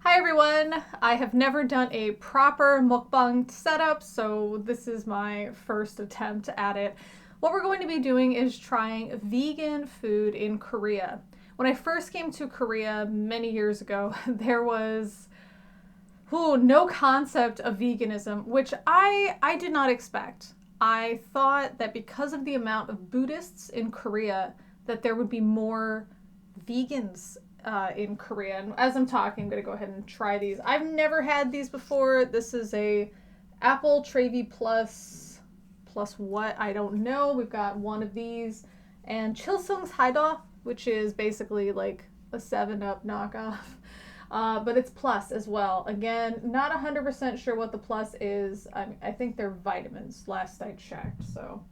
Hi everyone! I have never done a proper mukbang setup, so this is my first attempt at it. What we're going to be doing is trying vegan food in Korea. When I first came to Korea many years ago, there was no concept of veganism, which I did not expect. I thought that because of the amount of Buddhists in Korea, that there would be more vegans in Korea. And as I'm talking, I'm gonna go ahead and try these. I've never had these before. This is a apple Travy plus what I don't know. We've got one of these and Chilsung's Haida, which is basically like a 7-Up knockoff. But it's plus as well. Again, not 100% sure what the plus is. I think they're vitamins last I checked. So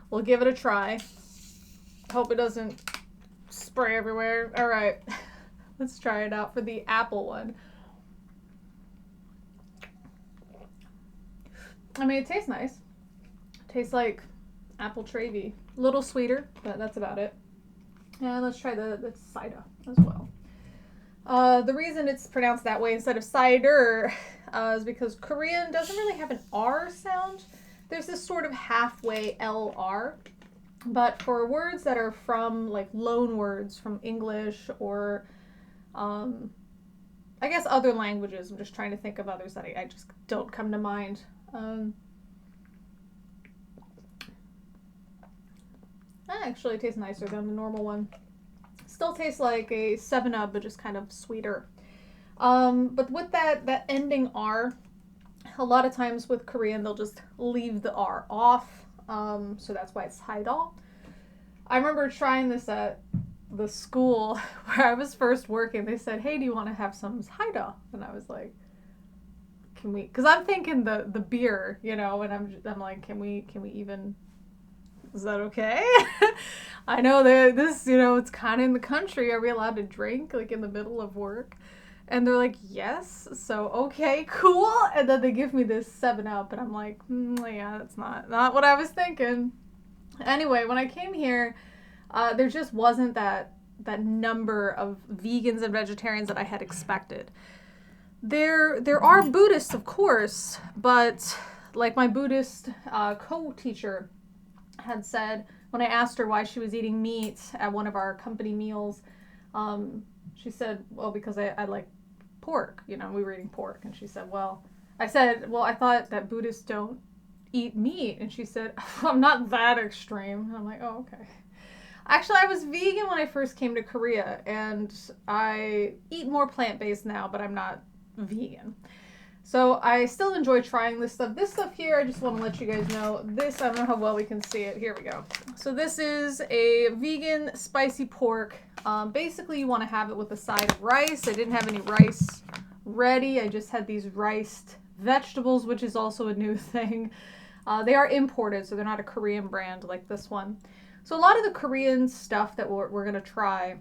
we'll give it a try. Hope it doesn't spray everywhere. All right, let's try it out for the apple one. I mean, it tastes nice. It tastes like apple Travy. A little sweeter, but that's about it. And let's try the cider as well. The reason it's pronounced that way instead of cider is because Korean doesn't really have an R sound. There's this sort of halfway LR. But for words that are from like loan words from English or I guess other languages, I'm just trying to think of others that I just don't come to mind. That actually tastes nicer than the normal one. Still tastes like a 7-Up, but just kind of sweeter. But with that ending R, a lot of times with Korean, they'll just leave the R off. So that's why it's Haida. I remember trying this at the school where I was first working. They said, "Hey, do you want to have some Haida?" And I was like, "Can we?" Because I'm thinking the beer, and I'm like, "Can we even? Is that okay?" I know that this, it's kind of in the country. Are we allowed to drink like in the middle of work? And they're like, yes. So, okay, cool. And then they give me this 7-Up, and I'm like, yeah, that's not what I was thinking. Anyway, when I came here, there just wasn't that number of vegans and vegetarians that I had expected. There are Buddhists, of course, but like my Buddhist co-teacher had said when I asked her why she was eating meat at one of our company meals, she said, well, because I like pork, we were eating pork. And she said, I thought that Buddhists don't eat meat. And she said, I'm not that extreme. And I'm like, oh, okay. Actually, I was vegan when I first came to Korea, and I eat more plant-based now, but I'm not vegan. So I still enjoy trying this stuff. This stuff here, I just want to let you guys know. This, I don't know how well we can see it. Here we go. So this is a vegan spicy pork. Basically, you want to have it with a side of rice. I didn't have any rice ready. I just had these riced vegetables, which is also a new thing. They are imported, so they're not a Korean brand like this one. So a lot of the Korean stuff that we're going to try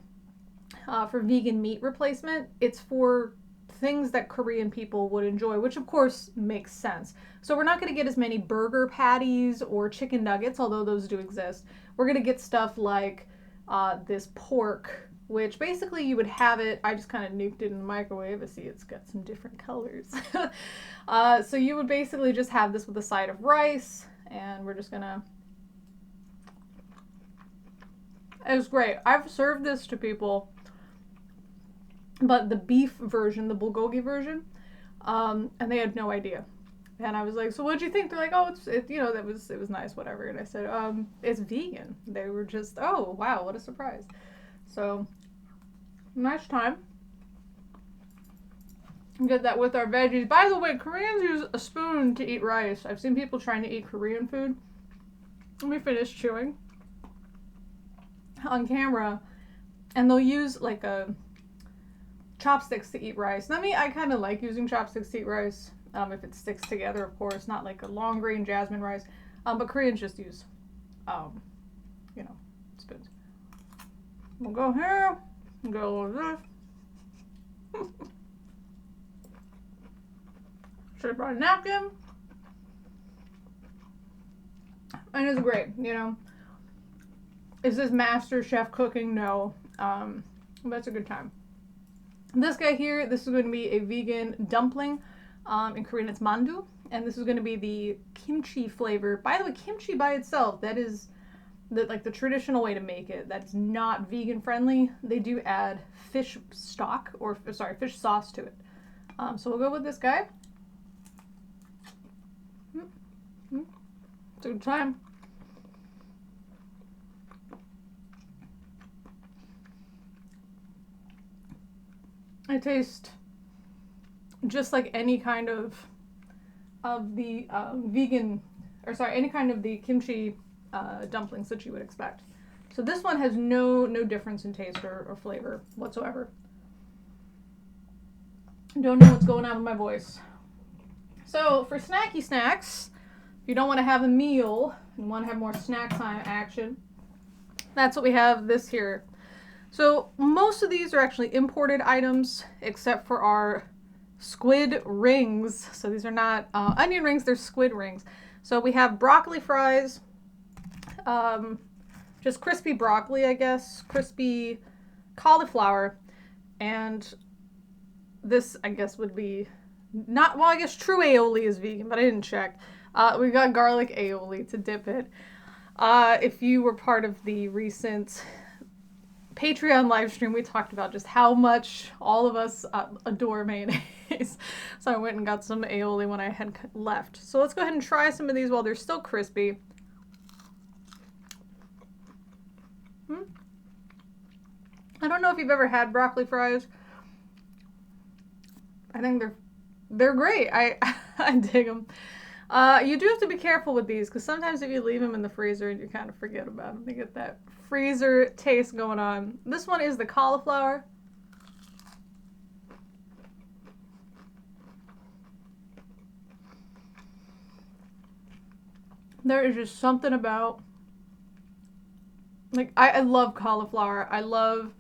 for vegan meat replacement, it's for things that Korean people would enjoy, which of course makes sense. So we're not going to get as many burger patties or chicken nuggets, although those do exist. We're going to get stuff like this pork, which basically you would have it, I just kind of nuked it in the microwave. I see it's got some different colors. So you would basically just have this with a side of rice, and we're just going to... It's great. I've served this to people, but the beef version, the bulgogi version, and they had no idea. And I was like, so what'd you think? They're like, oh, it was nice, whatever. And I said, it's vegan. They were just, oh, wow, what a surprise. So, nice time. Get that with our veggies. By the way, Koreans use a spoon to eat rice. I've seen people trying to eat Korean food. Let me finish chewing on camera, and they'll use like a chopsticks to eat rice. I kind of like using chopsticks to eat rice, if it sticks together, of course, not like a long grain jasmine rice. But Koreans just use, spoons. We'll go here, we'll go over this. Should have brought a napkin. And it's great, Is this master chef cooking? No. But it's a good time. This guy here, this is going to be a vegan dumpling. In Korean, it's mandu. And this is going to be the kimchi flavor. By the way, kimchi by itself, that is the traditional way to make it. That's not vegan friendly. They do add fish stock, or sorry, fish sauce to it. So we'll go with this guy. It's a good time. It tastes just like any kind of the vegan, or sorry, any kind of the kimchi dumplings that you would expect. So this one has no difference in taste or flavor whatsoever. Don't know what's going on with my voice. So for snacky snacks, if you don't want to have a meal and want to have more snack time action, that's what we have this here. So most of these are actually imported items, except for our squid rings. So these are not onion rings, they're squid rings. So we have broccoli fries, just crispy broccoli, I guess, crispy cauliflower, and this, I guess, would be not, well, I guess true aioli is vegan, but I didn't check. We got garlic aioli to dip it. If you were part of the recent Patreon live stream, we talked about just how much all of us adore mayonnaise. So I went and got some aioli when I had left. So let's go ahead and try some of these while they're still crispy. I don't know if you've ever had broccoli fries. I think they're great. I dig them. You do have to be careful with these, because sometimes if you leave them in the freezer, you kind of forget about them. They get that freezer taste going on. This one is the cauliflower. There is just something about, like, I love cauliflower. I love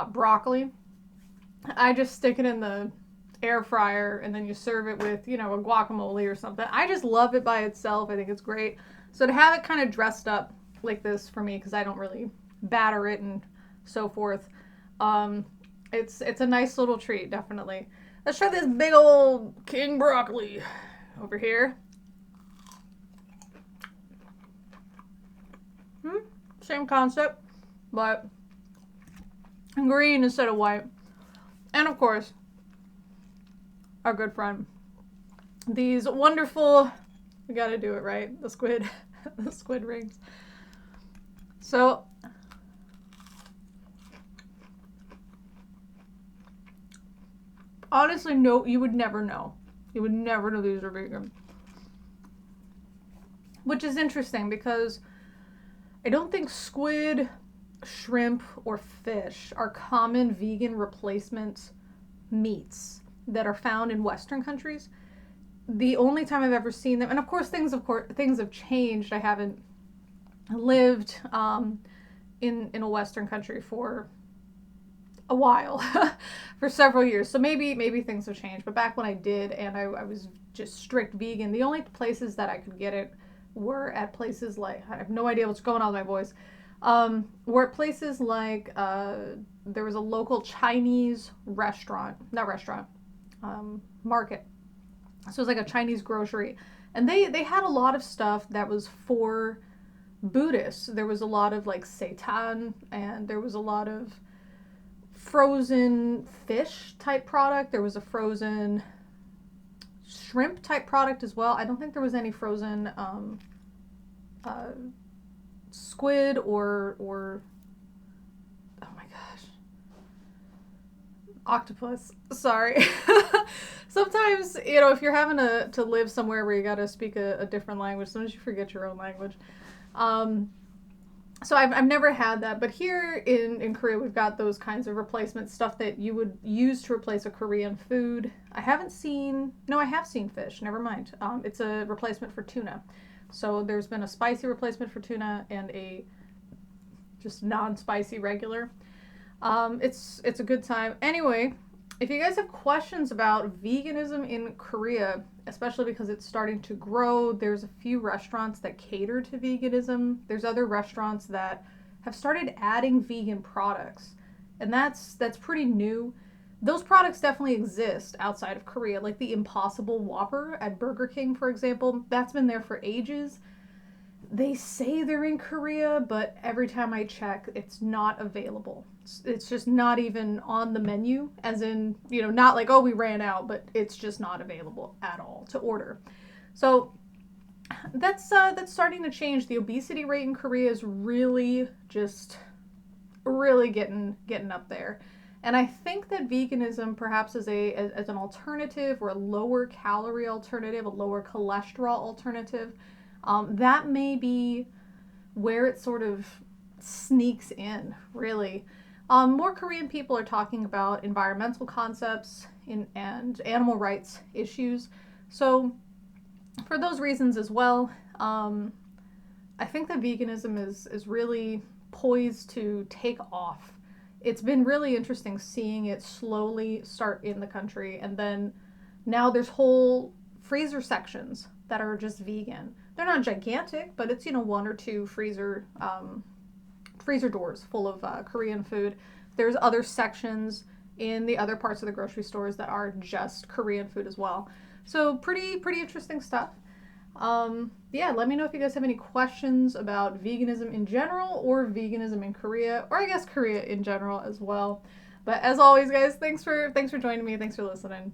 broccoli. I just stick it in the air fryer and then you serve it with, you know, a guacamole or something. I just love it by itself. I think it's great. So to have it kind of dressed up like this for me, because I don't really batter it and so forth, it's a nice little treat, definitely. Let's try this big old king broccoli over here. Same concept, but green instead of white. And of course, our good friend, these wonderful, we gotta do it right, the squid rings. So honestly, no, you would never know. You would never know these are vegan. Which is interesting, because I don't think squid, shrimp, or fish are common vegan replacement meats that are found in Western countries. The only time I've ever seen them, and of course things have changed. I haven't lived in a Western country for a while, for several years. So maybe things have changed. But back when I did, and I was just strict vegan, the only places that I could get it were at places like, I have no idea what's going on with my voice, were at places like, there was a local Chinese market. So it was like a Chinese grocery. And they had a lot of stuff that was for Buddhists. There was a lot of like seitan, and there was a lot of frozen fish type product. There was a frozen shrimp type product as well. I don't think there was any frozen squid or oh my gosh, octopus. Sorry. Sometimes, you know, if you're having to live somewhere where you gotta speak a different language, sometimes you forget your own language. So I've never had that, but here in Korea we've got those kinds of replacement stuff that you would use to replace a Korean food. I have seen fish, never mind. It's a replacement for tuna. So there's been a spicy replacement for tuna and a just non-spicy regular. It's a good time. Anyway, if you guys have questions about veganism in Korea, especially because it's starting to grow, there's a few restaurants that cater to veganism. There's other restaurants that have started adding vegan products, and that's pretty new. those products definitely exist outside of Korea, like the Impossible Whopper at Burger King, for example. That's been there for ages. They say they're in Korea, but every time I check, it's not available. It's just not even on the menu, as in, not like, oh, we ran out, but it's just not available at all to order. So that's starting to change. The obesity rate in Korea is really getting up there. And I think that veganism perhaps as an alternative, or a lower calorie alternative, a lower cholesterol alternative, that may be where it sort of sneaks in, really. More Korean people are talking about environmental concepts and animal rights issues. So for those reasons as well, I think that veganism is really poised to take off. It's been really interesting seeing it slowly start in the country, and then now there's whole freezer sections that are just vegan. They're not gigantic, but it's one or two freezer doors full of Korean food. There's other sections in the other parts of the grocery stores that are just Korean food as well. So pretty interesting stuff. Yeah, let me know if you guys have any questions about veganism in general, or veganism in Korea, or I guess Korea in general as well. But as always, guys, thanks for joining me. Thanks for listening.